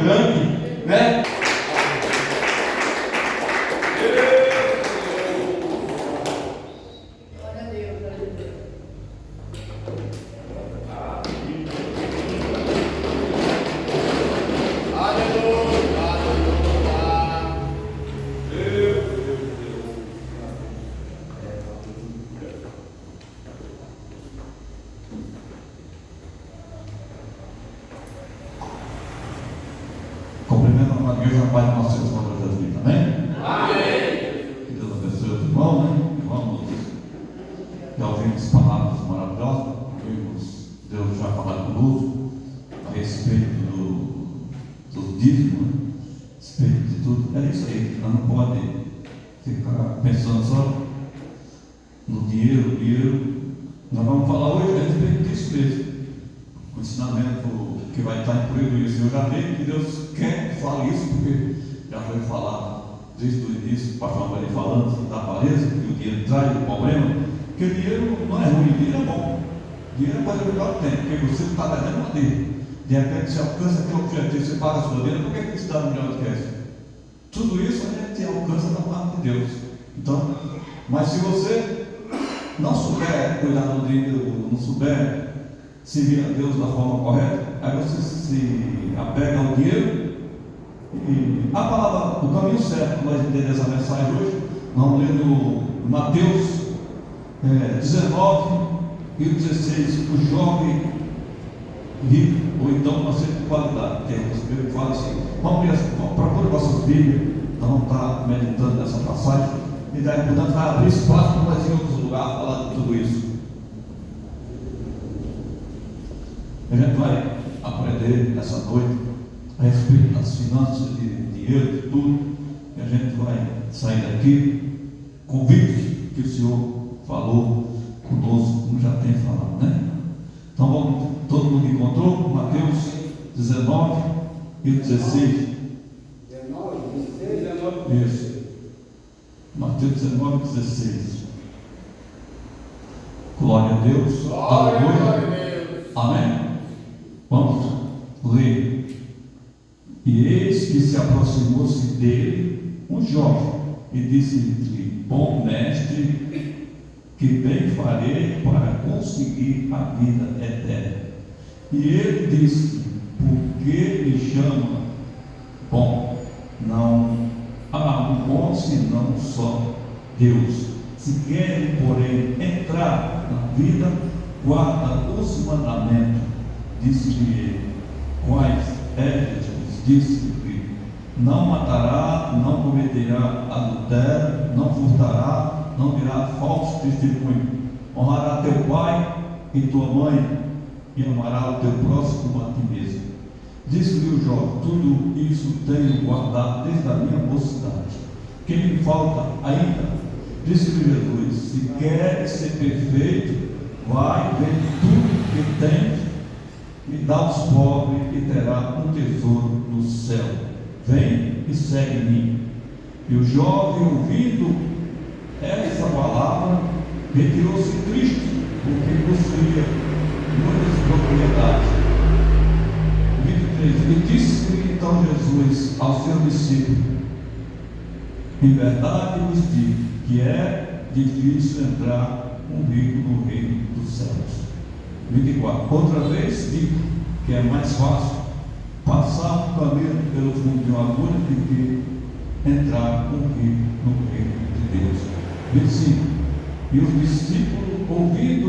grande, né? Cumprimento a igreja na paz de nosso Senhor Jesus Cristo, amém? Amém! Que Deus abençoe os irmãos, né? Vamos, já ouvimos palavras maravilhosas, ouvimos Deus já falar conosco a respeito do dízimo, né? A respeito de tudo. É isso aí, nós não podemos ficar pensando só no dinheiro. Nós vamos falar hoje a respeito disso mesmo. O ensinamento que vai estar incluído nisso. Eu já vejo que Deus quer que fale isso, porque já foi falado desde o início, o pastor Maria falando da avareza, que o dinheiro traz o problema, que o dinheiro não é ruim, o dinheiro é bom. O dinheiro é coisa melhor que tem, porque você está devendo uma dele. De repente você alcança aquele objetivo, você paga a sua dívida, por que isso dá melhor do que essa? Tudo isso a gente alcança da parte de Deus. Então, mas se você não souber cuidar do dinheiro, não souber servir a Deus da forma correta, aí você se apega ao dinheiro. E a palavra, o caminho certo para nós entender essa mensagem hoje, vamos ler no Mateus 19 e 16, o jovem rico, ou então uma certa qualidade, que é o Espírito fala assim. Vamos ler, procure vossas Bíblias, nós vamos estar meditando nessa passagem, e daí, portanto, vai abrir espaço para nós em outros lugares falar de tudo isso. A gente vai aprender nessa noite a respeito das finanças, de dinheiro, de tudo, e a gente vai sair daqui convictos que o Senhor falou conosco, como já tem falado, né? Então vamos, todo mundo encontrou Mateus 19 e 16. 19, 16? Isso. Mateus 19 e 16. Glória a Deus. Glória a Deus. Amém. Vamos ler. E eis que se aproximou-se dele um jovem e disse-lhe: bom mestre, que bem farei para conseguir a vida eterna? E ele disse: por que me chama bom? Não há um bom senão só Deus. Se querem, porém, entrar na vida, guarda os mandamentos. Disse-lhe ele: quais é, Jesus? Disse-lhe: não matará, não cometerá adultério, não furtará, não dirá falso testemunho, honrará teu pai e tua mãe, e amará o teu próximo como a ti mesmo. Disse-lhe o jovem: tudo isso tenho guardado desde a minha mocidade. Que me falta ainda? Disse-lhe Jesus: se queres ser perfeito, vai, vende tudo que tens e dá aos pobres, e terá um tesouro no céu. Vem e segue-me. E o jovem, ouvindo essa palavra, retirou-se triste, porque possuía muitas propriedades. 23. E disse-lhe então Jesus aos seus discípulos: em verdade vos digo que é difícil entrar um rico no reino dos céus. 24. Outra vez digo que é mais fácil passar o caminho pelo fundo de uma agulha do que entrar um rico no reino de Deus. 25. E os discípulos, ouvindo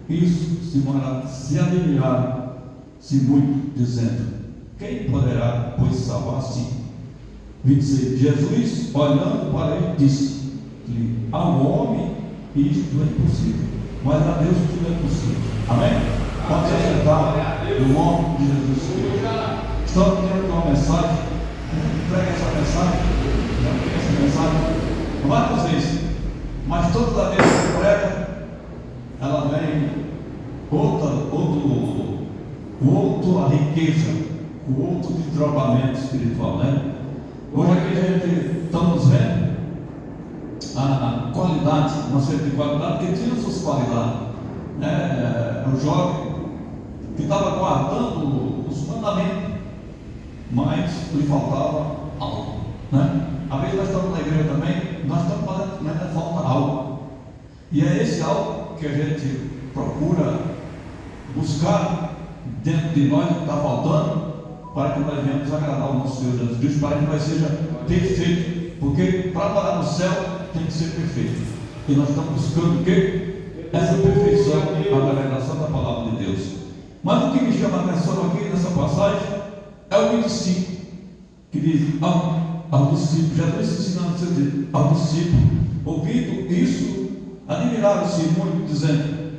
isso, se admiraram-se muito, dizendo: quem poderá, pois, salvar-se? 26. Jesus, olhando para ele, disse-lhe: ao homem isto é impossível, mas a Deus tudo é possível. Amém? Pode se acertar no nome de Jesus Cristo. Estamos tendo uma mensagem. Entrega essa mensagem várias vezes, mas toda vez que se prega, ela vem outra riqueza, outro desdobramento espiritual, né? Hoje aqui a gente estamos vendo a qualidade, uma certa qualidade, que tinha suas qualidades, né? O jovem que estava guardando os mandamentos, mas lhe faltava algo, né? Às vezes nós estamos na igreja também, nós estamos fazendo, mas falta algo. E é esse algo que a gente procura buscar dentro de nós, que está faltando, para que nós venhamos agradar o nosso Senhor Jesus Cristo, para que nós seja perfeito. Porque para morar no céu tem que ser perfeito. E nós estamos buscando o quê? Essa perfeição através da santa palavra de Deus. Mas o que me chama a atenção aqui nessa passagem é o 25, que diz ao discípulo, Jesus ensinando ao discípulo, ouvindo isso, admiraram-se muito, dizendo: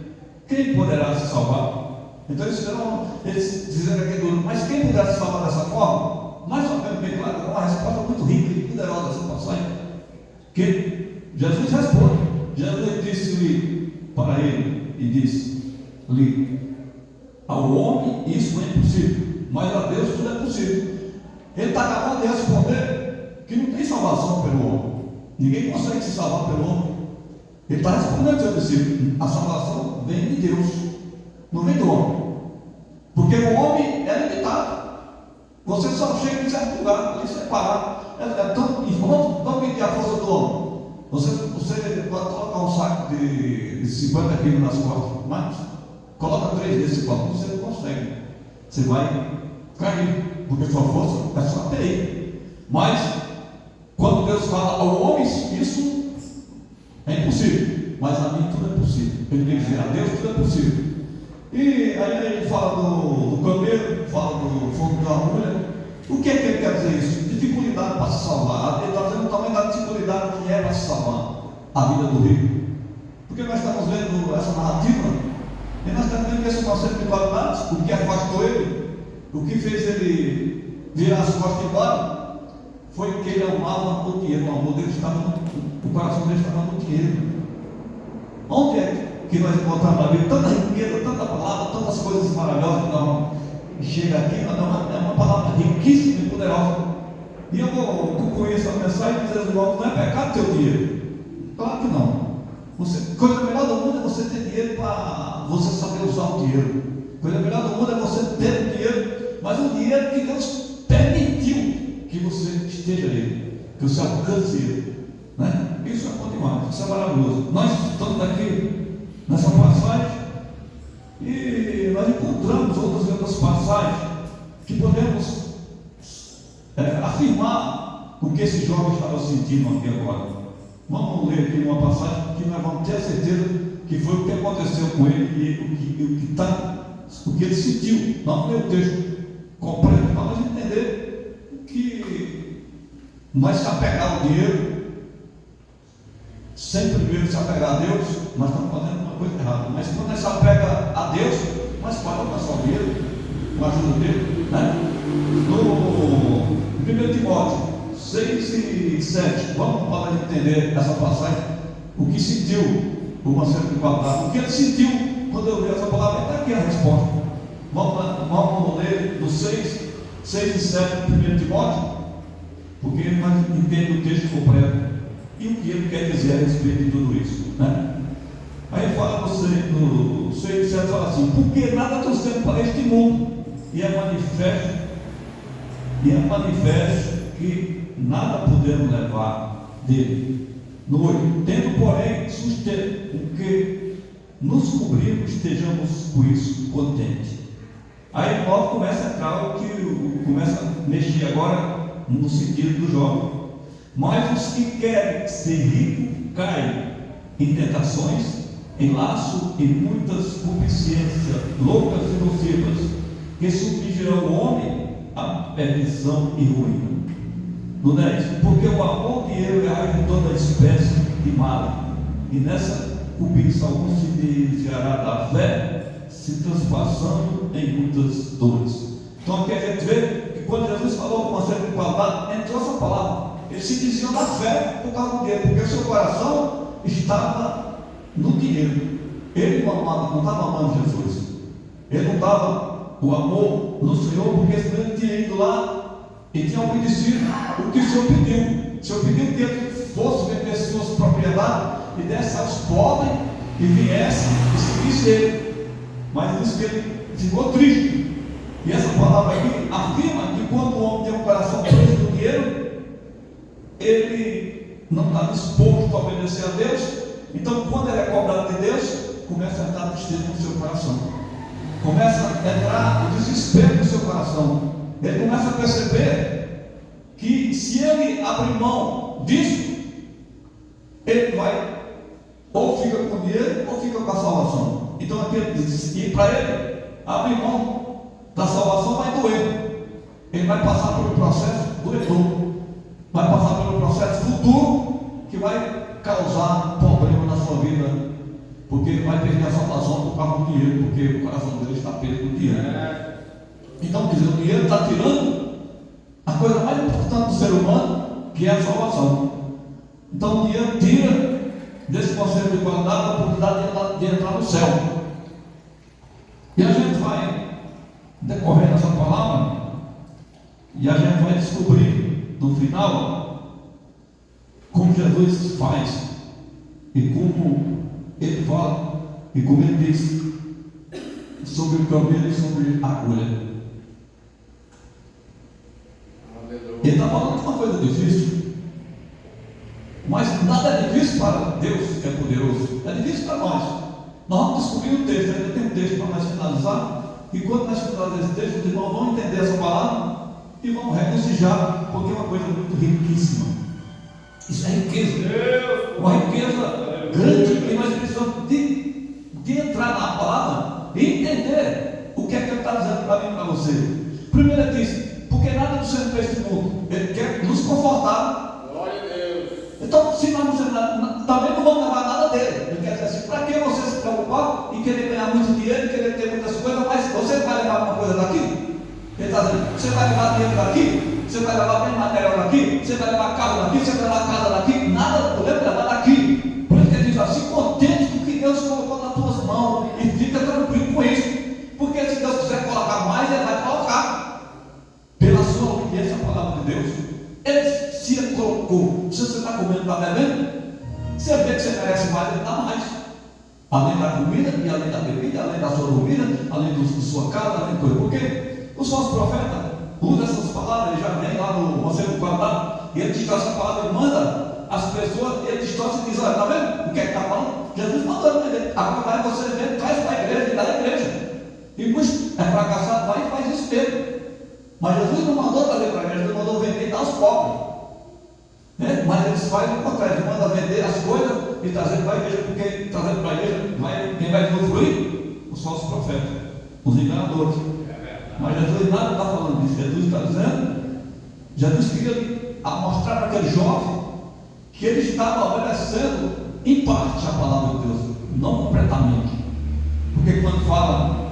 quem poderá se salvar? Então eles dizendo aqui duro, mas quem poderá se salvar dessa forma? Mais ou menos bem claro, uma resposta muito rica e poderosa dessa passagem. Que Jesus responde. Jesus disse-lhe para ele, e disse-lhe: ao homem isso é impossível, mas a Deus tudo é possível. Ele está acabando de responder que não tem salvação pelo homem. Ninguém consegue se salvar pelo homem. Ele está respondendo ao seu discípulo: a salvação vem de Deus, não vem do homem. Porque o homem é limitado. Você só chega em certo lugar, ali separado. Vamos medir a força do homem. Você pode colocar um saco de 50 quilos nas costas, mas coloca 3 desses copos, você não consegue. Você vai cair, porque sua força é só até aí. Mas quando Deus fala ao homem, isso é impossível, mas a mim tudo é possível. Ele tem que dizer: a Deus tudo é possível. E aí ele fala do camelo, fala do fogo da agulha. O que é que ele quer dizer isso? Dificuldade para se salvar. Ele está dizendo também da dificuldade que é para se salvar a vida do rico. Porque nós estamos vendo essa narrativa e nós estamos vendo que esse conceito de qualidades, o que afastou ele, o que fez ele virar as costas embora, foi que ele amava o dinheiro. O amor dele estava o coração dele estava no dinheiro. Onde é que nós encontramos na Bíblia tanta riqueza, tanta palavra, tantas coisas maravilhosas? Então, chega aqui, é uma palavra riquíssima e poderosa. E eu vou concluir essa mensagem e dizer aos irmãos: não é pecado ter o dinheiro. Claro que não. Coisa melhor do mundo é você ter dinheiro para você saber usar o dinheiro. Coisa melhor do mundo é você ter o dinheiro, mas o dinheiro que Deus permitiu que você esteja nele, que você alcance ele, né? Isso é bom demais, isso é maravilhoso. Nós estamos aqui nessa passagem e nós encontramos outras passagens que podemos afirmar o que esse jovem estava sentindo aqui agora. Vamos ler aqui uma passagem que nós vamos ter a certeza que foi o que aconteceu com ele e o que ele sentiu. Não ler o texto completo para nós entender que nós se apegar ao dinheiro sem primeiro se apegar a Deus, nós estamos fazendo uma coisa errada. Mas quando nós se apega a Deus, nós podemos alcançar o dinheiro com a ajuda dele, né? No 1 Timóteo 6 e 7, vamos para entender essa passagem, o que sentiu o conselho de qualidade, o que ele sentiu quando eu li essa palavra. Está aqui a resposta. Vamos ler do 6 e 7 do 1 Timóteo, porque ele vai entender o texto completo e o que ele quer dizer a respeito de tudo isso, né? Aí fala você, no 6 e 7 fala assim: porque nada trouxemos para este mundo, e é manifesto que nada podemos levar dele. No 8, tendo porém sustento com que nos cobrimos, estejamos com isso contentes. Aí logo começa a entrar o que começa a mexer agora no sentido do jovem. Mas os que querem ser ricos caem em tentações, em laço e muitas concupiscências loucas e nocivas, que submergirão o homem à perdição e ruína. No 10, porque o amor ao dinheiro é raiz de toda espécie de mal, e nessa cobiça algum se desviará da fé, se transpassando em muitas dores. Então aqui a gente vê que quando Jesus falou com uma certa qualidade, entrou essa palavra. Ele se desviou da fé por causa do dinheiro, porque o seu coração estava no dinheiro. Ele não estava amando Jesus. Ele não estava o amor no Senhor, porque senão ele tinha ido lá e tinha obedecido o que o Senhor pediu. O Senhor pediu que ele fosse vender suas propriedades e desse aos pobres e viesse e seguisse ele. Mas disse que ele ficou triste, E essa palavra aqui afirma que quando o homem tem um coração preso do dinheiro, ele não está disposto a obedecer a Deus. Então, quando ele é cobrado de Deus, começa a entrar tristeza no seu coração, começa a entrar o desespero no seu coração. Ele começa a perceber que se ele abrir mão disso, ele vai ou fica com dinheiro ou fica com a salvação. Então aqui ele diz, e para ele abrir mão da salvação vai doer. Ele vai passar pelo processo doedor, vai passar pelo processo futuro que vai causar problema na sua vida, porque ele vai perder a salvação por causa do dinheiro, porque o coração dele está preso com dinheiro. Então, quer dizer, o dinheiro está tirando a coisa mais importante do ser humano, que é a salvação. Então o dinheiro tira desse conceito de qualidade a oportunidade de entrar no céu. E a gente vai decorrer essa palavra e a gente vai descobrir no final como Jesus faz e como ele fala e como ele diz sobre o camelo e sobre a agulha. Ele está falando de uma coisa difícil, mas nada é difícil para Deus, que é poderoso. É difícil para nós. Nós vamos descobrir o texto, ainda tem um texto para nós finalizar. E quando nós finalizarmos esse texto, os irmãos vão entender essa palavra e vão regozijar, porque é uma coisa muito riquíssima. Isso é riqueza, uma riqueza grande, que nós precisamos de entrar na palavra e entender o que é que ele está dizendo para mim e para você. Primeiro ele diz, porque nada do Senhor deste mundo, ele quer nos confortar. Glória a Deus. Então, se nós não nada, também não vamos levar nada dele. Ele quer dizer assim, para que você se preocupar e querer ganhar muito dinheiro, querer ter muitas coisas, mas você vai levar alguma coisa daqui? Ele está dizendo, você vai levar dinheiro daqui, você vai levar bem material daqui, você vai levar carro daqui, você vai levar casa daqui, nada podemos levar daqui. Por isso que ele diz assim, contente com o que Deus colocou nas tuas mãos e fica tranquilo com isso. Porque se Deus quiser colocar mais, ele vai colocar. Pela sua obediência à palavra de Deus, ele se colocou. Se você está comendo, está bebendo, você vê que você merece mais, ele dá mais. Além da comida, e além da bebida, além da sua dormida, além de sua casa, além de coisa. Porque os falsos profetas usam essas palavras, ele já vem lá no Conselho do Guardado, e ele distorce a palavra, ele manda as pessoas, ele distorce e diz, olha, está vendo o que é que está falando? Jesus mandou ele, agora vai você ver, traz para a igreja, e dá na igreja. E muitos é fracassado, vai e faz isso mesmo. Mas Jesus não mandou trazer para a igreja, ele mandou vender e dar aos pobres. Mas eles fazem o contrário, ele manda vender as coisas e trazer para a igreja, porque trazendo para a igreja, quem vai usufruir? Os falsos profetas, os enganadores. Mas Jesus nada está falando disso. Jesus está dizendo, Jesus queria mostrar para aquele jovem que ele estava obedecendo em parte a palavra de Deus, não completamente. Porque quando fala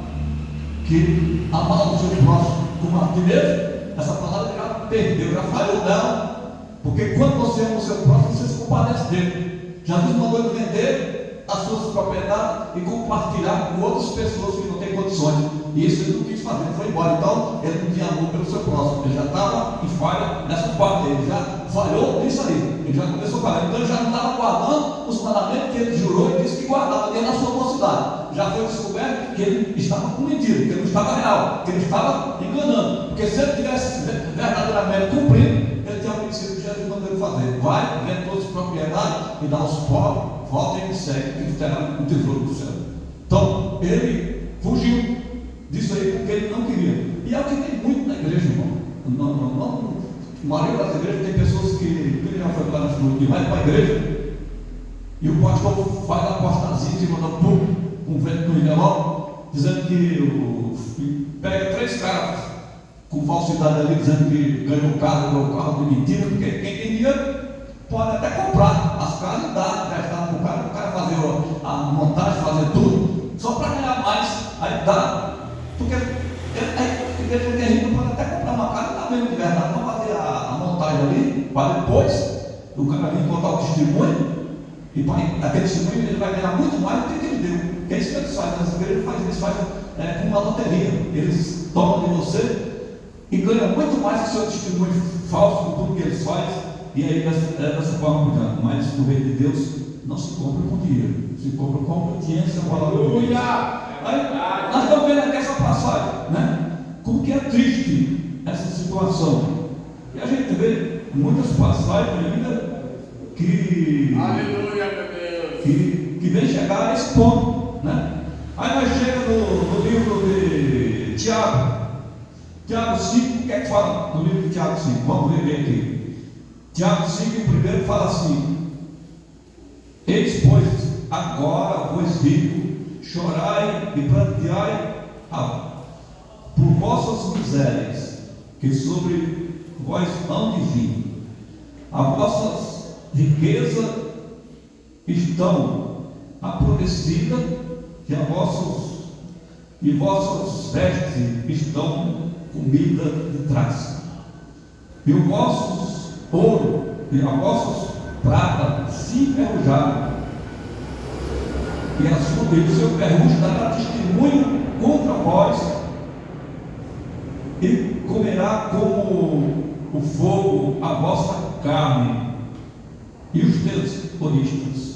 que amar o seu próximo como a ti mesmo, essa palavra já perdeu, já falhou dela. Porque quando você ama o seu próximo, você se compadece dele. Jesus mandou ele vender as suas propriedades e compartilhar com outras pessoas que não têm condições. E isso ele não quis fazer, ele foi embora. Então ele não tinha amor pelo seu próximo, ele já estava em falha nessa parte dele, já falhou nisso aí, ele já começou a falhar. Então ele já não estava guardando os mandamentos que ele jurou e disse que guardava dentro da sua mocidade. Já foi descoberto que ele estava com mentira, que ele não estava real, que ele estava enganando. Porque se ele tivesse verdadeiramente cumprido, ele tinha obedecido o que Jesus mandou ele fazer. Vai, vende todas as propriedades e dá aos pobres, volta e me segue, que terá um tesouro do céu. Então ele fugiu disso aí porque ele não queria. E é o que tem muito na igreja, irmão. A maioria das igrejas tem pessoas que já foi para a noite, que vai para a igreja e o pastor faz a apostasia e manda um vento no envelope, dizendo que pega 3 caras com falsidade ali, dizendo que ganhou carro de mentira, porque quem tem dinheiro pode até comprar as casas e dar emprestado para o cara fazer a montagem, fazer tudo, só para ganhar mais, aí dá. Porque a igreja que é rico pode até comprar uma casa e dar mesmo de verdade, não fazer a montagem ali, para depois o cara vir contar o testemunho, e para aquele testemunho ele vai ganhar muito mais do que ele deu. Porque é isso que eles fazem, as igrejas fazem com uma loteria, eles tomam de você e ganham muito mais que o seu testemunho falso com tudo que eles fazem, e aí dessa forma por diante. Mas no reino de Deus não se compra com dinheiro, se compra com obediência à palavra de Deus. Aí, nós estamos vendo aqui essa passagem, né? Como que é triste essa situação. E a gente vê muitas passagens ainda que Aleluia, meu Deus. que vem chegar a esse ponto, né? Aí nós chegamos no livro de Tiago 5, o que é que fala no livro de Tiago 5? Vamos ver aqui. Tiago 5, o primeiro fala assim: eis, pois, agora vos digo, chorai e pranteai por vossas misérias, que sobre vós hão de vir. As vossas riquezas estão apodrecidas e vossas vestes estão comida de traça. E o vosso ouro e a vossa prata se enferrujaram, e o seu ferrugem dará testemunho contra vós, e comerá como o fogo a vossa carne e os terroristas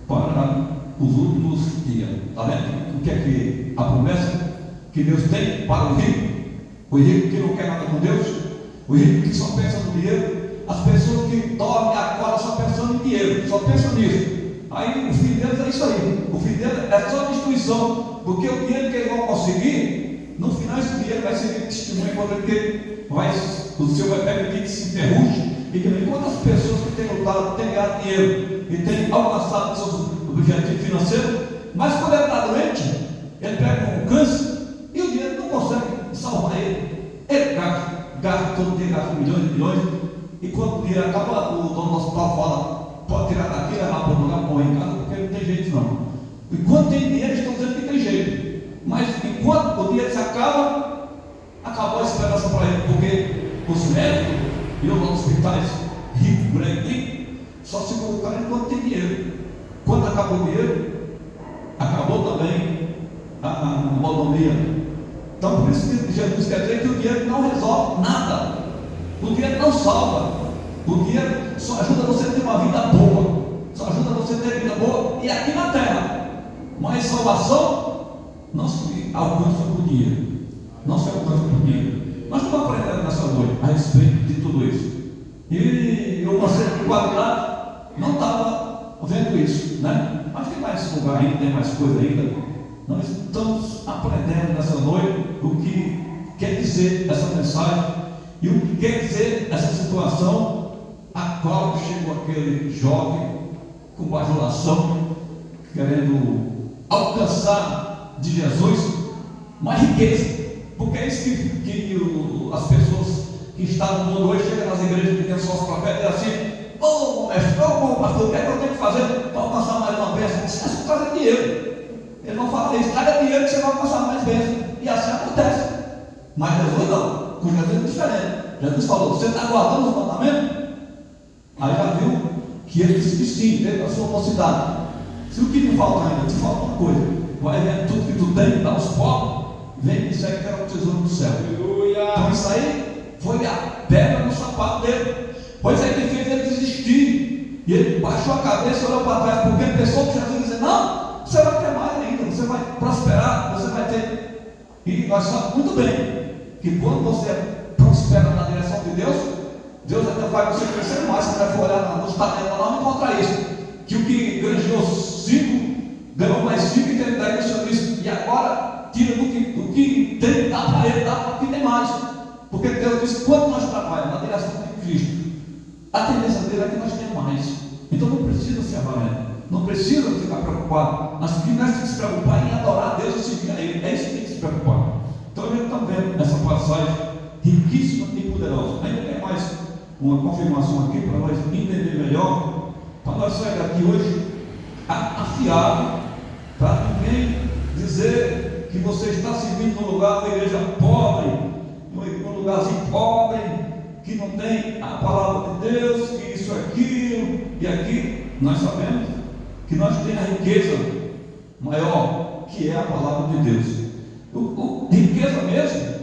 para os últimos dias. Está vendo? O que é que a promessa que Deus tem para o rico que não quer nada com Deus, o rico que só pensa no dinheiro, as pessoas que dormem agora só pensando em dinheiro, só pensam nisso. Aí o fim deles é isso aí, o fim deles é só destruição, porque o dinheiro que eles vão conseguir, no final esse dinheiro vai ser testemunho contra que o Senhor vai permitir que se enferruje. E enquanto as pessoas que têm lutado, têm ganhado dinheiro e têm alcançado seus objetivos financeiros, mas quando ele está doente, ele pega um câncer e o dinheiro não consegue salvar ele. Ele gasta todo dia, gasta milhões e milhões, e quando o dinheiro acaba, o dono do hospital fala: pode tirar daqui, levar para o lugar, morrer em casa, porque não tem jeito não. E quando tem dinheiro, eles estão dizendo que tem jeito, mas enquanto o dinheiro se acaba, acabou a esperança para ele, porque os médicos e os hospitais ricos, grandes, só se colocaram enquanto tem dinheiro. Quando acabou o dinheiro, acabou também a mordomia. Então por isso que Jesus quer dizer que o dinheiro não resolve nada, o dinheiro não salva, o dinheiro só ajuda você a ter uma vida boa, só ajuda você a ter vida boa e aqui na terra, mas salvação não se alcança por dinheiro, não se alcança por dinheiro. Nós estamos aprendendo nessa noite a respeito de tudo isso, e eu passei por quadrilhado, não estava vendo isso, né? Mas tem mais lugar ainda, tem mais coisa ainda. Nós estamos aprendendo nessa noite o que quer dizer essa mensagem e o que quer dizer essa situação a qual chegou aquele jovem com bajulação, querendo alcançar de Jesus mais riqueza, porque é isso que as pessoas que estão no mundo hoje chegam nas igrejas que tem só os profetas e assim: ô mestre, ô pastor, o que é que eu tenho que fazer para alcançar mais uma bênção? Isso é por causa de dinheiro. Ele não fala isso, traga dinheiro que você vai alcançar mais bênção, e assim acontece. Mas Jesus não, com Jesus é diferente. Jesus falou: você está guardando os mandamentos? Aí já viu que ele disse que sim, desde a sua mocidade. Se o que me falta ainda, te falta uma coisa, vai vendo tudo que tu tem, dá aos pobres, vem e segue que era o tesouro do céu. Aleluia. Então isso aí foi a pedra no sapato dele. Pois é que fez ele desistir. E ele baixou a cabeça e olhou para trás, porque ele pensou que Jesus dizia: não, você vai ter mais ainda, você vai prosperar, você vai ter. E nós sabemos muito bem que quando você prospera na direção de Deus, Deus até vai você crescer mais. Você vai olhar nos talentos lá, não encontra isso. Que o que granjeou 5, ganhou mais 5 e ele daí o Senhor disse: e agora tira do que tem, dá para ele, dá para o que tem mais. Porque Deus disse: quando nós trabalhamos na direção de Cristo, a tendência dele é que nós temos mais. Então não precisa se avarento, não precisa ficar preocupado. Nós temos que se preocupar em adorar a Deus e seguir a Ele. É isso que tem que se preocupar. Então a gente está vendo essa passagem riquíssima e poderosa. Ainda tem mais uma confirmação aqui para nós entender melhor, para nós sair daqui hoje afiado, para ninguém dizer que você está servindo num lugar, uma igreja pobre, num lugarzinho pobre, que não tem a palavra de Deus, que isso, aquilo e aquilo. Nós sabemos que nós temos a riqueza maior, que é a palavra de Deus. Riqueza mesmo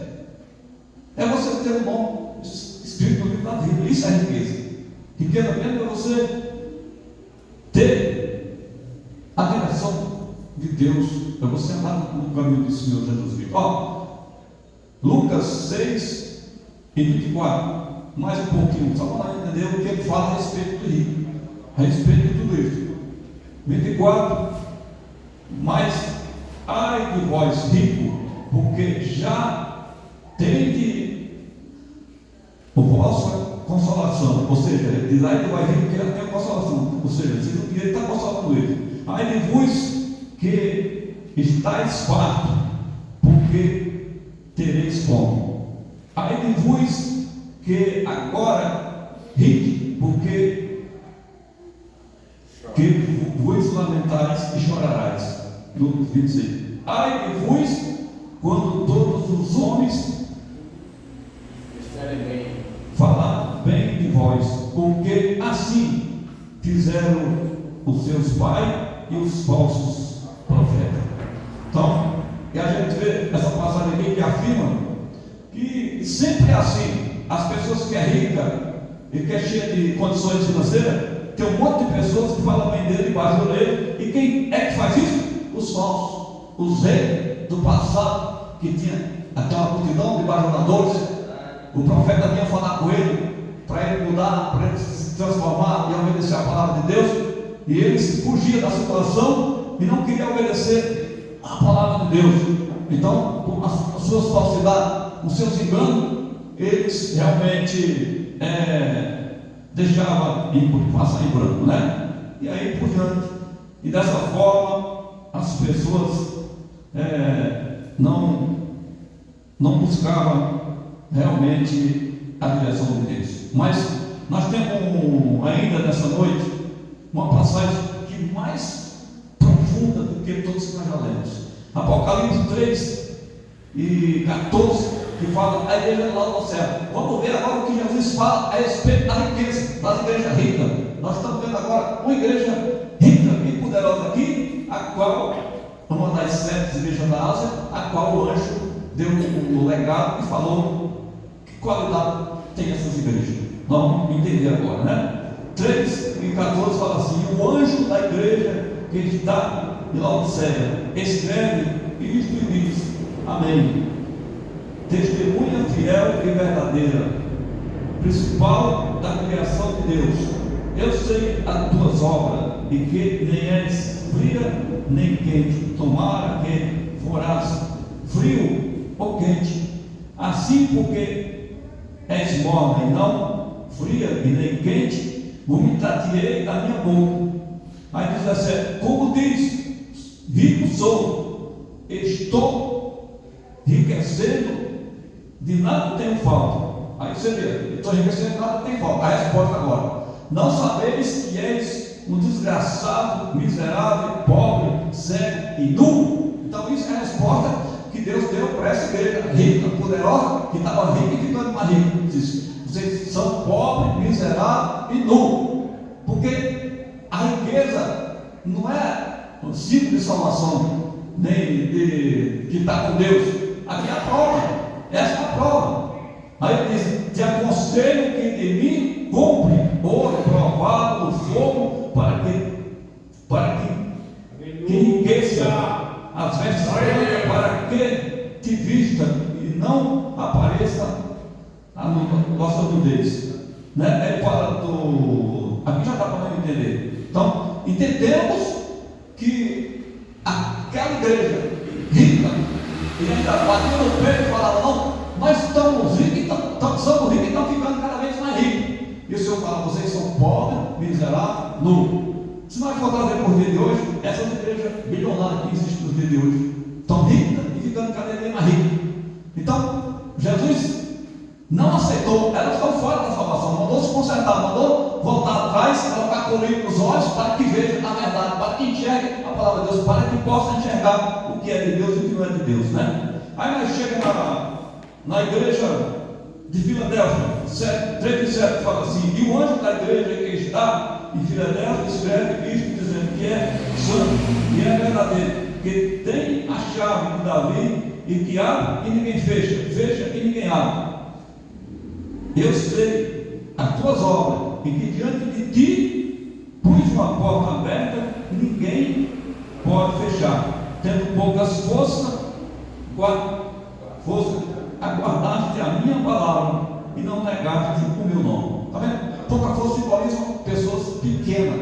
é você ter um bom espírito no livro da vida. Isso é riqueza. Riqueza mesmo é você ter a direção de Deus, é você andar no caminho do Senhor Jesus Cristo. Lucas 6 e 24. Mais um pouquinho, só para entender o que ele fala a respeito do rico, a respeito de tudo isso. 24. Mas ai de vós, rico, porque já tendes a vossa consolação. Ou seja, ele diz ai de vós, rico, porque já tem a consolação. Ou seja, se o dinheiro está consolando ele. Ai de vós que estáis fartos, porque tereis fome. Ai de vós que agora ride, porque que vos lamentais e chorarais. No 26. Ai de vós quando todos os homens estarem bem. falar bem de vós, porque assim fizeram os seus pais e os falsos profetas. Então, e a gente vê essa passagem aqui que afirma que sempre é assim. As pessoas que é rica e que é cheia de condições financeiras, tem um monte de pessoas que falam bem dele debaixo da orelha. E quem é que faz isso? Os falsos, os reis do passado, que tinha aquela multidão de bajuladores. O profeta vinha falar com ele, para ele mudar, para ele se transformar e obedecer a palavra de Deus. E ele fugia da situação e não queria obedecer a palavra de Deus. Então, com as suas falsidades, os seus enganos, eles realmente deixavam passar em branco, né? E aí por diante. E dessa forma, as pessoas não buscavam realmente a direção de Deus. Mas nós temos ainda nessa noite uma passagem que mais profunda do que todos que nós já lemos. Apocalipse 3 e 14, que fala a igreja lá do céu. Vamos ver agora o que Jesus fala a respeito da riqueza das igrejas ricas. Nós estamos vendo agora uma igreja rica e poderosa aqui, a qual, uma das 7 igrejas da Ásia, a qual o anjo deu um legado e falou que qualidade tem essas igrejas. Vamos entender agora, né? 3 e 14 fala assim: o anjo da igreja que está em Laodiceia escreve isto e diz: Amém. Testemunha fiel e verdadeira, principal da criação de Deus. Eu sei as tuas obras, e que nem és fria nem quente. Tomara que forás frio ou quente. Assim, porque és morna e não fria e nem quente, vomitar-te-ei da minha boca. Aí diz assim: como diz, rico sou, estou enriquecendo, de nada tenho falta. Aí você vê, estou enriquecendo, de nada tenho falta. A resposta agora: não sabeis que és um desgraçado, miserável, pobre, cego e nu? Então isso é a resposta que Deus deu para essa igreja rica, poderosa, que estava rica e ficando mais rica. Diz: vocês são pobres, miseráveis e nu. Porque a riqueza não é um ciclo de salvação, nem de que está com Deus. Aqui é a prova, essa é a prova. Aí ele diz: te aconselho que de mim compre ouro provado no fogo, para que enriqueça as vestes brancas, para que te vista e não apareça a nossa nudez. Né? Ele fala do. Aqui já está para entender. Então, entendemos que aquela igreja rica, e ainda bateu no peito e falava: não, nós estamos ricos, somos ricos e estamos ficando cada vez mais ricos. E o Senhor fala: vocês são pobres, miseráveis, nu. Se nós for trazer para o dia de hoje, essas igrejas bilionárias que existem nos dias de hoje estão ricas e ficando cada vez mais ricas. Então, Jesus não aceitou, elas estão fora da salvação, mandou se consertar, mandou voltar atrás, colocar colírio nos olhos, para que veja a verdade, para que enxergue a palavra de Deus, para que possa enxergar o que é de Deus e o que não é de Deus, né? Aí nós chegamos na igreja de Filadélfia, 3 e 7 fala assim: e o anjo da igreja que está em Filadélfia escreve isto, dizendo que é santo e é verdadeiro, que tem a chave de Davi, e que abre e ninguém fecha, fecha e ninguém abre. Eu sei as tuas obras, e que diante de ti pus uma porta aberta, ninguém pode fechar. Tendo poucas forças, aguarda guardaste a minha palavra e não negaste o meu nome. Está vendo? Pouca força simboliza pessoas pequenas.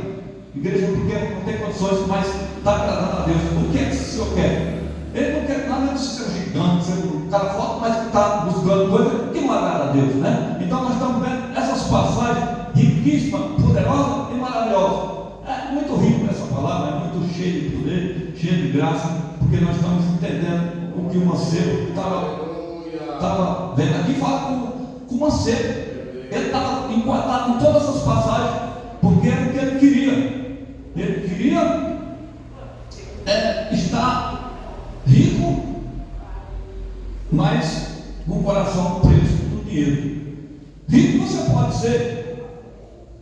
Igreja pequena não tem condições, mas está agradando a Deus. O que é que o Senhor quer? Ele não quer nada de ser um gigante, ser um cara forte, mas que está buscando coisa que não agrada a Deus, né? Então nós estamos vendo essas passagens riquíssimas, poderosas e maravilhosas. É muito rico essa palavra, é muito cheio de poder, cheio de graça, porque nós estamos entendendo o que o mancebo estava vendo. Aqui fala com o mancebo. Ele estava enquadrado em todas essas passagens, porque era o que ele queria. Ele queria estar rico, mas com o coração preso no dinheiro. Rico você pode ser,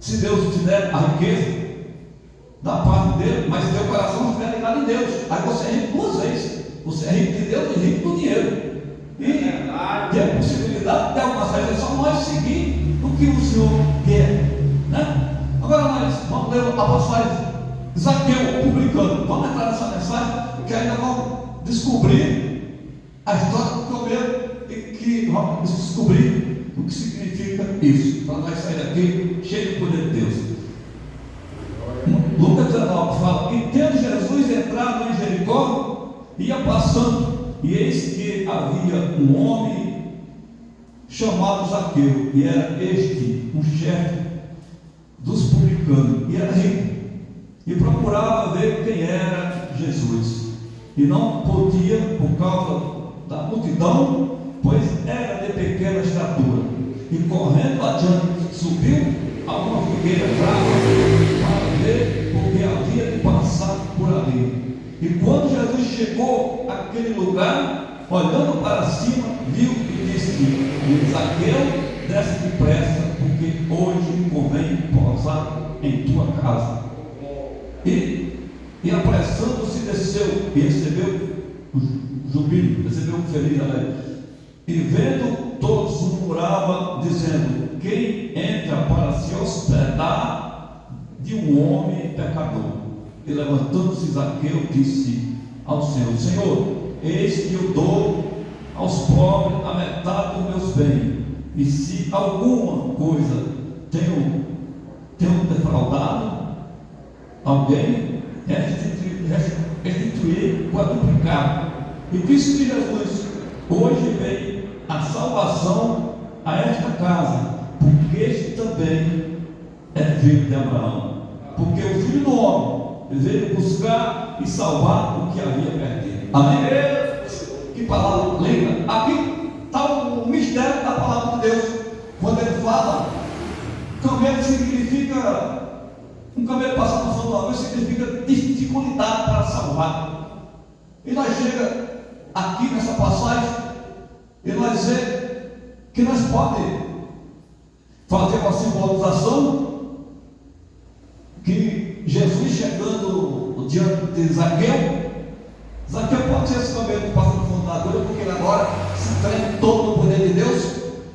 se Deus te der a riqueza da parte dele, mas se teu coração estiver ligado em Deus, aí você é rico duas vezes. Você é rico de Deus e rico do dinheiro. E tem a possibilidade de alcançar isso, é só nós seguir o que o Senhor quer, né? Agora nós vamos ler a passagem Zaqueu, publicano. Vamos entrar nessa mensagem, que ainda vamos descobrir a história do comer e que vamos descobrir o que significa isso, para nós sair daqui cheio do poder de Deus. Lucas 19 fala: e tendo Jesus entrado em Jericó, ia passando, e eis que havia um homem chamado Zaqueu, e era este um chefe dos publicanos, e era rico, e procurava ver quem era Jesus, e não podia por causa da multidão, pois era de pequena estatura, e correndo adiante subiu a uma figueira brava para ver, porque havia de passar por ali. E quando Jesus chegou àquele lugar, olhando para cima, viu e disse: Zaqueu, desce depressa, porque hoje convém pousar em tua casa. E apressando-se desceu e recebeu o jubilo, recebeu um feliz alegre. E vendo todos murmurava, dizendo: quem entra para se hospedar de um homem pecador? E levantando-se Zaqueu, disse ao Senhor: Senhor, eis que eu dou aos pobres a metade dos meus bens, e se alguma coisa tenho defraudado alguém, restituir quadruplicado. E disse-lhe Jesus: hoje vem a salvação a esta casa, porque este também é filho de Abraão. Porque o Filho do Homem veio buscar e salvar o que havia perdido. Amém? Que palavra linda! Aqui está o mistério da palavra de Deus. Quando ele fala, camelo significa, um camelo passando no fundo da água significa dificuldade para salvar. E nós chega aqui nessa passagem e nós vê que nós podemos fazer uma simbolização que Jesus chegando diante de Zaqueu pode ser esse camelo que passa no fundo da agulha, porque ele agora se treme todo no poder de Deus,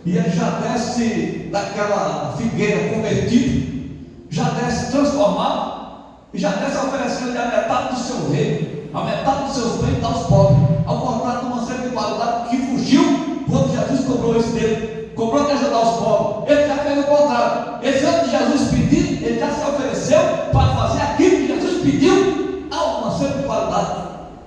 e ele já desce daquela figueira convertido, já desce transformado, e já desce oferecendo a metade do seu reino, a metade dos seus bens aos pobres, ao contrário de uma série de qualidade que fugiu quando Jesus cobrou isso dele, cobrou de ajudar os pobres. Ele já fez o contrário. Esse ano de Jesus pedir, ele já se ofereceu para fazer aquilo que Jesus pediu a uma série de qualidade.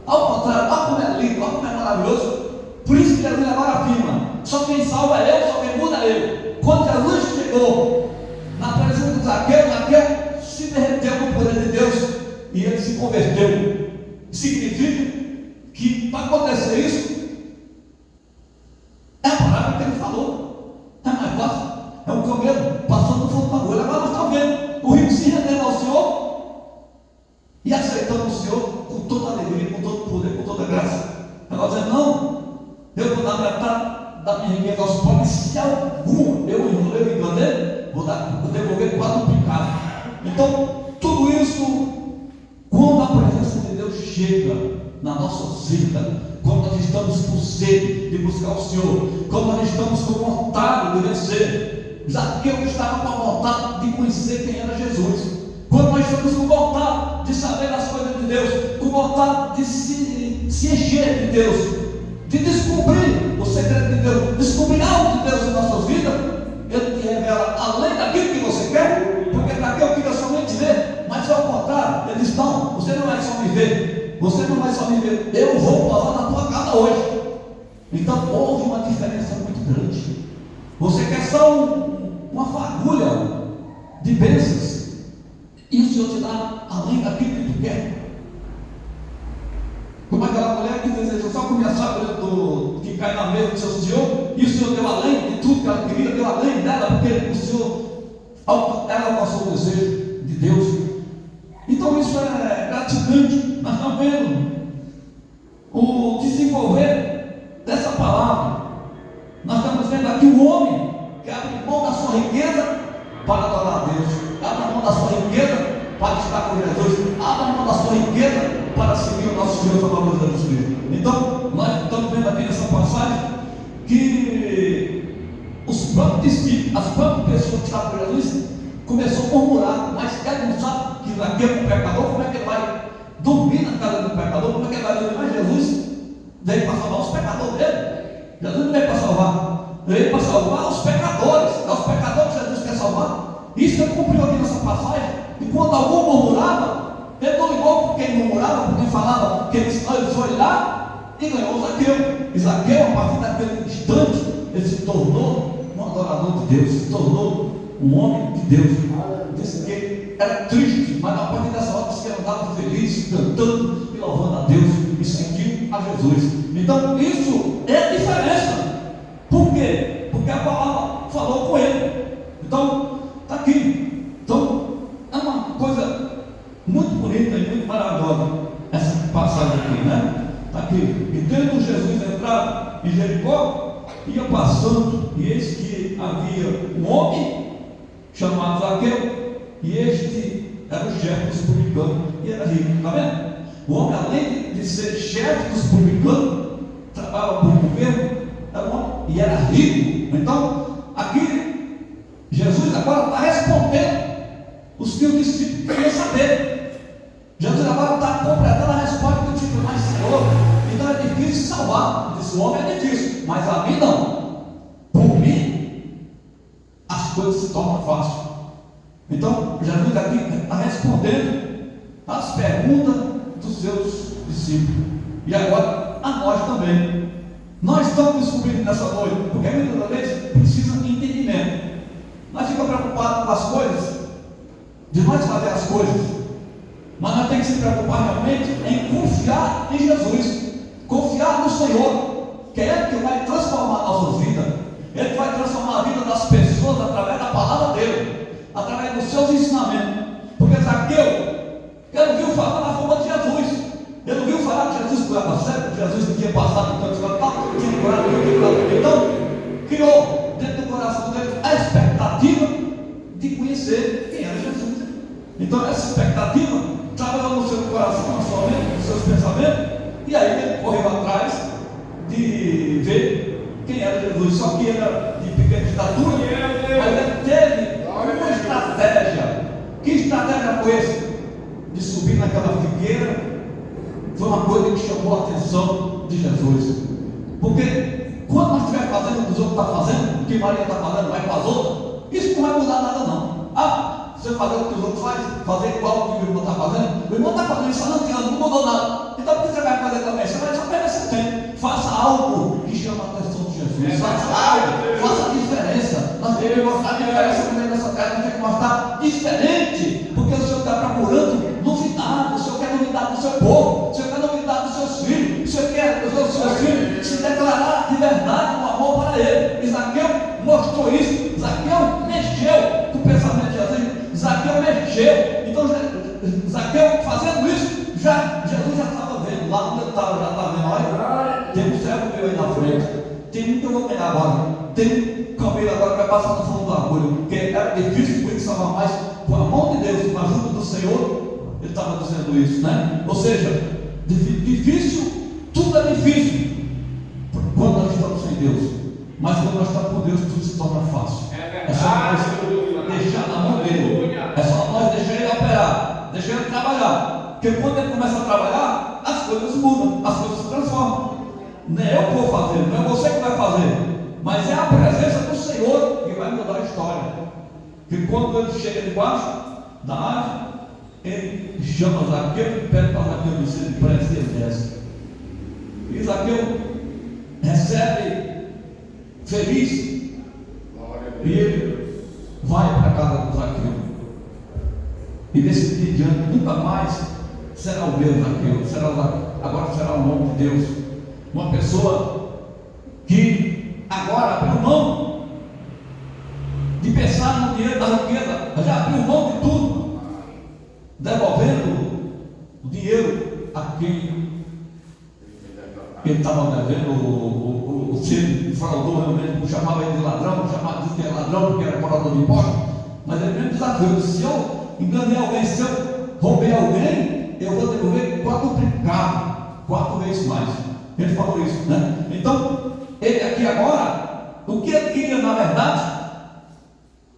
Ao contrário, olha como é lindo, olha como é maravilhoso. Por isso que Jesus agora afirma: só quem salva é eu, só quem muda é eu. Quando Jesus chegou na presença de Zaqueu se derreteu no poder de Deus e ele se converteu. Significa que para acontecer isso, é a palavra que ele falou. É mais fácil. É um camelo passando no fundo da agulha. Agora nós estamos vendo o rico se rendendo ao Senhor e aceitando o Senhor com toda a alegria, com todo o poder, com toda a graça. Agora dizendo: não, eu vou dar metade da minha riqueza aos pobres. Se algum eu enganei, vou devolver quadruplicado. Então, tudo isso, quando a presença de Deus chega na nossa vida, quando nós estamos com sede de buscar o Senhor, quando nós estamos com vontade de vencer. Zaqueu estava com a vontade de conhecer quem era Jesus. Quando nós estamos com vontade de saber das coisas de Deus, com vontade de se encher de Deus, de descobrir o segredo de Deus, revela além daquilo que você quer, porque daqui eu queria somente ver, mas ao contrário, ele diz: não, você não vai só me ver, você não vai só me ver, eu vou posar na tua casa hoje. Então houve uma diferença muito grande. Você quer só uma fagulha de bênçãos, e o Senhor te dá além daquilo que tu quer. Como aquela mulher que deseja só comer a fagulha que cai na mesa do seu Senhor, e o Senhor deu além de tudo que ela queria, deu além dela, porque o Senhor, ela alcançou o desejo de Deus. Então isso é gratificante. Nós estamos vendo o desenvolver dessa palavra. Nós estamos vendo aqui o homem que abre mão da sua riqueza para adorar a Deus, abre mão da sua riqueza para estar com Jesus, abre mão da sua riqueza para seguir o nosso Senhor Salvador Jesus Cristo. Então, nós estamos vendo aqui nessa passagem que os próprios discípulos, as próprias pessoas que estavam com Jesus, começaram a murmurar, mas ele não sabe que Zaqueu é um pecador, como é que ele vai dormir na casa do pecador, como é que ele vai dormir? Mas Jesus veio para salvar os pecadores dele. Jesus não veio para salvar, veio para salvar os pecadores. É os pecadores que Jesus quer salvar. Isso ele cumpriu aqui nessa passagem. E quando algum murmurava, ele não ligou porque ele murmurava, porque falava que ele foi lá e ganhou Zaqueu. E Zaqueu, a partir daquele instante, ele se tornou um adorador de Deus, se tornou um homem de Deus. Disse que era triste, mas a partir dessa hora disse que ele andava feliz, cantando e louvando a Deus e seguindo a Jesus. Então isso é a diferença. Por quê? Porque a palavra falou com ele. Então está aqui. Então é uma coisa muito bonita e muito maravilhosa essa passagem aqui, né? Está aqui. E tendo Jesus entrado em Jericó, ia passando, e eis que havia um homem chamado Zaqueu, e este era o chefe dos publicanos e era rico. Está vendo? O homem, além de ser chefe dos publicanos, trabalhava para o governo, era um homem e era rico. Então, aqui Jesus agora está respondendo os que o discípulo queria saber. Jesus agora está completando a resposta do tipo: mas Senhor, então é difícil salvar. Esse homem é difícil, mas a mim não. Por mim, as coisas se tornam fáceis. Então, Jesus aqui está respondendo as perguntas dos seus discípulos. E agora, a nós também. Nós estamos descobrindo nessa noite, porque muitas vezes precisa de entendimento. Nós ficamos preocupados com as coisas, de nós fazer as coisas, mas nós temos que se preocupar realmente em confiar em Jesus, confiar no Senhor, que é Ele que vai transformar nossas vidas. Ele vai transformar a vida das pessoas através da palavra dele, através dos seus ensinamentos. Porque Zaqueu, ele ouviu falar na forma de Jesus, ele ouviu falar que Jesus curava cego, que Jesus tinha passado por tantos tal, tinha curado, então criou dentro do coração dele a expectativa de conhecer quem era Jesus. Então essa expectativa trabalhou no seu coração, na sua mente, nos seus pensamentos, e aí ele correu atrás de ver quem era Jesus. Só que ele era de pequena estatura, mas ele teve uma estratégia. Que estratégia foi essa? De subir naquela figueira. Foi uma coisa que chamou a atenção de Jesus. Porque quando nós estivermos fazendo o que os outros estão fazendo, o que Maria está fazendo, vai para as outras, isso não vai mudar nada não. Você fazer o que os outros fazem, fazer igual o que o irmão está fazendo, o irmão está fazendo isso há anos, não mudou nada. Então o que você vai fazer também? Você vai só perder seu tempo. Faça algo que chama a atenção de Jesus. Faça algo, faça a diferença. Nós temos que mostrar a diferença no meio dessa terra, nós temos que mostrar diferente, porque o Senhor está procurando novidade, o Senhor quer novidade do seu povo, o Senhor quer novidade dos seus filhos, o Senhor quer que os seus filhos se declarar de verdade um amor para Ele. E Zaqueu mostrou isso. Zaqueu mexeu com o pensamento de Jesus. Zaqueu mexeu. Então Zaqueu fazendo isso, Jesus já estava vendo, lá onde ele estava, já estava vendo: olha, tem um servo meu aí na frente, tem um que eu vou ganhar agora, tem um camelo agora que vai passar no fundo do agulha, porque era difícil por isso salvar, mais com a mão de Deus, com a ajuda do Senhor, ele estava dizendo isso, né? Ou seja, difícil, tudo é difícil quando nós estamos sem Deus, mas quando nós estamos com Deus, tudo se torna fácil. É só nós deixar na mão dele, é só nós deixar ele operar, deixar ele trabalhar, porque quando ele começa a trabalhar, as coisas mudam, as coisas se transformam. Não é eu que vou fazer, não é você que vai fazer, mas é a presença do Senhor que vai mudar a história. que quando ele chega debaixo da árvore, ele chama Zaqueu e pede para Zaqueu descer depressa e ele desce. E Zaqueu recebe feliz e ele vai para a casa do Zaqueu. E desse dia em diante nunca mais será o mesmo Zaqueu, agora será o nome de Deus. Uma pessoa que agora abriu mão de pensar no dinheiro da riqueza, já abriu mão de tudo, devolvendo o dinheiro a quem ele estava devendo. Se ele fraudou realmente, chamava ele de ladrão, chamava de que é ladrão porque era cobrador de impostos, mas ele mesmo desafiou: se eu enganei alguém, se eu roubei alguém, eu vou devolver quadruplicado, 4 vezes mais. Ele falou isso, né? Então, ele aqui agora, o que ele queria na verdade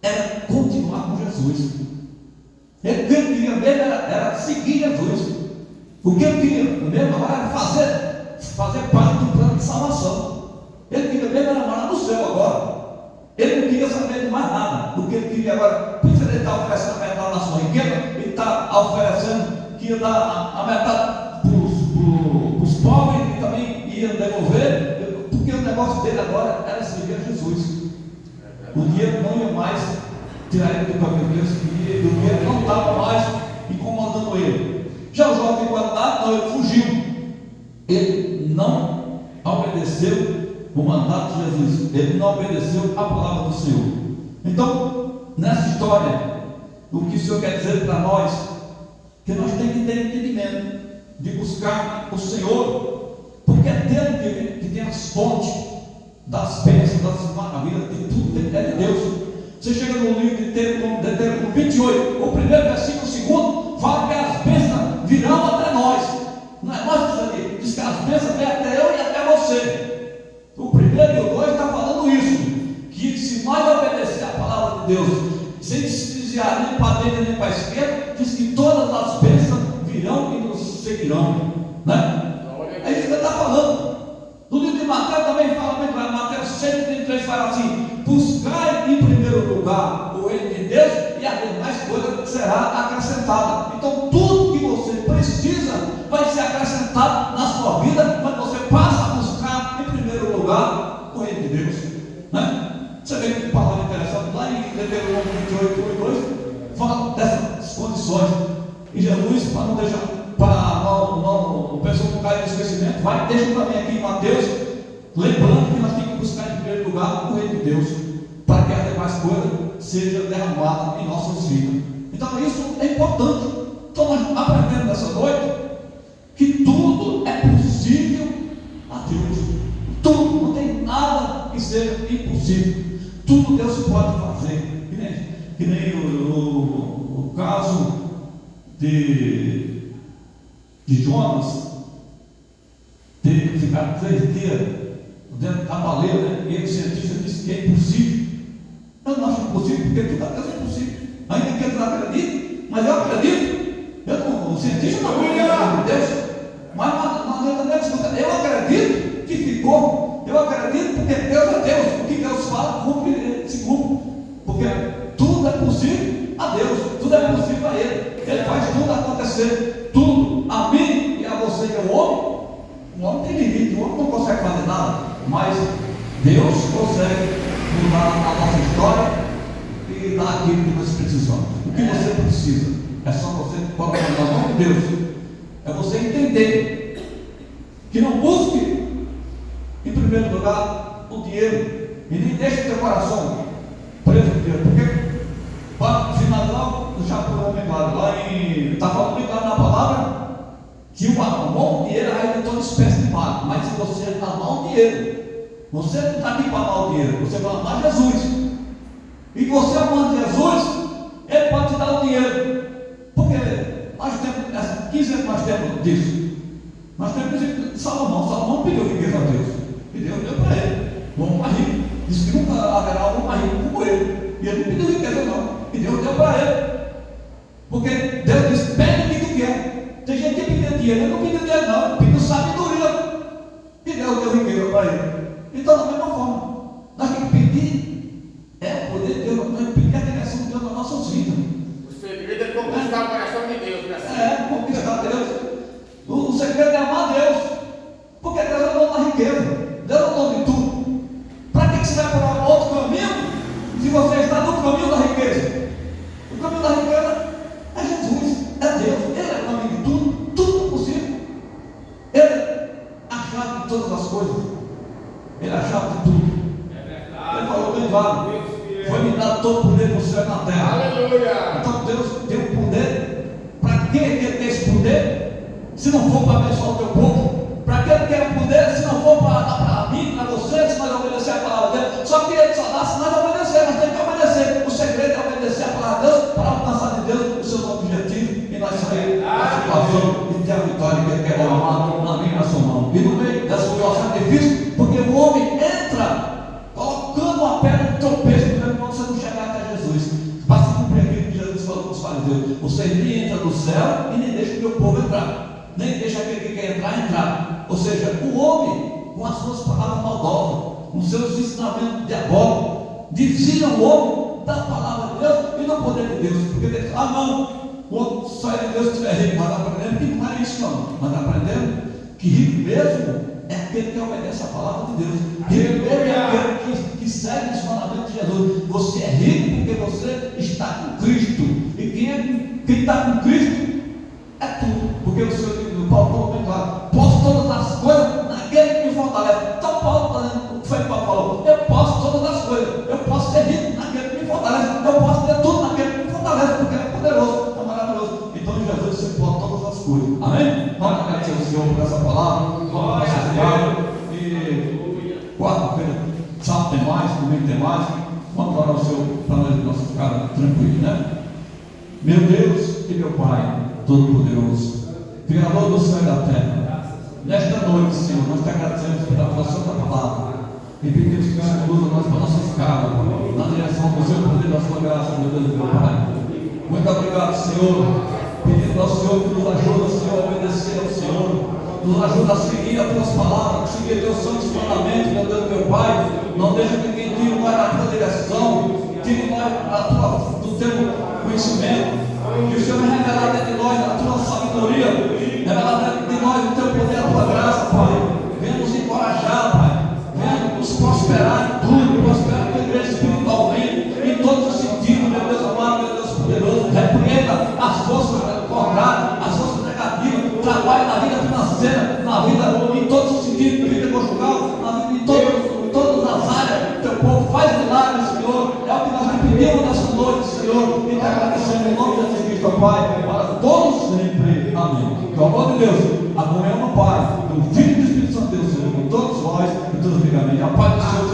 era continuar com Jesus. O que ele queria mesmo era seguir Jesus. O que ele queria mesmo agora era fazer parte do plano de salvação. Ele queria mesmo era morar no céu agora. Ele não queria saber de mais nada. O que ele queria agora, por isso ele está oferecendo a metade da sua riqueza, ele está oferecendo que ia dar a metade para os pobres e também ia devolver, porque o negócio dele agora era seguir a Jesus. O dinheiro não ia mais tirar ele do caminho de Deus, o dinheiro não estava mais incomodando ele. Já o jovem guardado, não, ele fugiu. Ele não obedeceu o mandato de Jesus, ele não obedeceu a palavra do Senhor. Então, nessa história, o que o Senhor quer dizer para nós, que nós temos que ter entendimento de buscar o Senhor, porque é dele que tem as fontes das bênçãos, das maravilhas, de tudo é de Deus. Você chega no livro de Deuteronômio 28, o primeiro versículo, o segundo, fala que as bênçãos virão até nós. Não é nós que ali, diz que as bênçãos vêm até eu e até você. O primeiro e o 2 está falando isso, que se nós obedecer a palavra de Deus, sem se desviar nem para a direita nem para a esquerda, diz que todas as bênçãos virão e nos seguirão, né? É isso que ele está falando. No livro de Mateus também fala bem claro, Mateus 6,33 fala assim: buscai em primeiro lugar o reino de Deus e as demais coisas será acrescentada. Então tudo que você precisa vai ser acrescentado na sua vida quando você passa a buscar em primeiro lugar o reino de Deus, né? Você vê que palavra interessante lá em Deuteronômio 28, 2 fala dessas condições. E Jesus, para não deixar, o pessoal não cair no esquecimento, deixa também aqui em Mateus, lembrando que nós temos que buscar em primeiro lugar o reino de Deus, para que as demais coisas sejam derramadas em nossas vidas. Então isso é importante. Então nós aprendemos nessa noite que tudo é possível a Deus. Tudo, não tem nada que seja impossível. Tudo Deus pode fazer. Que nem o caso de Jonas ter ficado 3 dias dentro da baleia, né? E o cientista disse que é impossível. Eu não acho impossível, porque tudo a Deus é impossível. Ainda que eu não acredite, mas eu acredito. O cientista não acredita em Deus, mas eu acredito que ficou. Eu acredito porque Deus é Deus. O que Deus fala, cumpre, se cumpre. Porque tudo é possível a Deus, tudo é possível a Ele. Ele faz tudo acontecer, tudo. A mim e a você e ao homem. O homem tem limite, o homem não consegue fazer nada, mas Deus consegue mudar a nossa história e dar aquilo que nós precisamos. O que você precisa é só você colocar no nome de Deus. É você entender que não busque em primeiro lugar o dinheiro e nem deixe o teu coração preso no dinheiro, porque para finalizar, já por homem claro, lá está falando bem claro na palavra que o amar o dinheiro é toda espécie de mal. Mas se você amar o dinheiro, você não está aqui para amar o dinheiro, você vai amar Jesus. E você amando Jesus, Ele pode te dar o dinheiro. Porque nós temos, essa 15 anos nós temos disso. Nós temos de Salomão. Salomão pediu riqueza a Deus. E Deus deu para ele. O homem mais rico. Disse que nunca haverá um homem mais rico como ele. E ele não pediu riqueza não. E Deus deu para ele. Porque Deus disse: pede o que tu quer. Tem gente que pediu dinheiro, ele não pediu dinheiro não, ele pediu sabedoria. E Deus deu riqueza para ele. Então, da mesma forma, nós temos que pedir o poder de Deus, nós temos que pedir a direção de Deus na derramado na minha mão. E no meio dessa situação é difícil, porque o homem entra colocando uma pedra de tropeço quando você não chegar até Jesus. Para se cumprir aquilo que Jesus falou com os fariseus: vocês nem entram no céu e nem deixam o meu povo entrar, nem deixa aquele que quer entrar, entrar. Ou seja, o homem, com as suas palavras maldosas, com seus ensinamentos diabólicos, desviam o homem da palavra de Deus e do poder de Deus. Porque ele diz: ah não, quando sai de Deus estiver rico, mas aprendendo que não é isso não, mas aprendendo que rico mesmo é aquele que obedece a palavra de Deus. Rico mesmo é aquele que segue os mandamentos de Jesus. Você é rico porque você está com Cristo, e quem está com Cristo é tudo, porque o Senhor, Paulo falou bem claro: posso todas as coisas naquele que me fortalece. Então Paulo está dizendo o que foi que Paulo falou: eu posso todas as coisas, eu posso ser rico naquele que me fortalece, eu posso ter tudo naquele que me fortalece, porque ele é poderoso, é maravilhoso. Então em Jesus você pode todas as coisas. Amém? Vamos agradecer ao Senhor por essa palavra. Vamos agradecer. E quarta-feira, sábado tem mais, domingo tem mais. Vamos orar ao Senhor para nós ficar tranquilos, né? Meu Deus e meu Pai Todo-Poderoso, Criador do céu e da terra, nesta noite, Senhor, nós te agradecemos pela tua santa palavra e pedimos que o Senhor conduza nós para nossa escala, na direção do seu poder e da sua graça, meu Deus e meu Pai. Muito obrigado, Senhor. Pedindo ao Senhor que nos ajude, Senhor, a obedecer ao Senhor, nos ajuda a seguir as tuas palavras, seguir os teus santos mandamentos, meu Deus e meu Pai. Não deixa que ninguém tire nós da tua direção, tire nós do teu conhecimento. Que o Senhor vai revelar dentro de nós a tua sabedoria, revelar dentro de nós o teu poder, a tua graça, Pai. Venha nos encorajar, Pai. Venha nos prosperar em tudo, prosperar a tua igreja espiritualmente, em todos os sentidos, meu Deus amado, meu Deus poderoso. Repreenda as forças contrárias, as forças negativas, trabalhe na vida financeira, na vida, em todos os sentidos, na vida conjugal, na vida, em todas as áreas. Teu povo faz milagres, Senhor. É o que nós te pedimos nessa noite, Senhor, e te agradecemos em nome de Jesus Cristo, Pai, para todos sempre. Amém. Que o amor de Deus, a comunhão do Pai, do Filho e do Espírito Santo de Deus, seja com todos nós e todos os amém. A paz do Senhor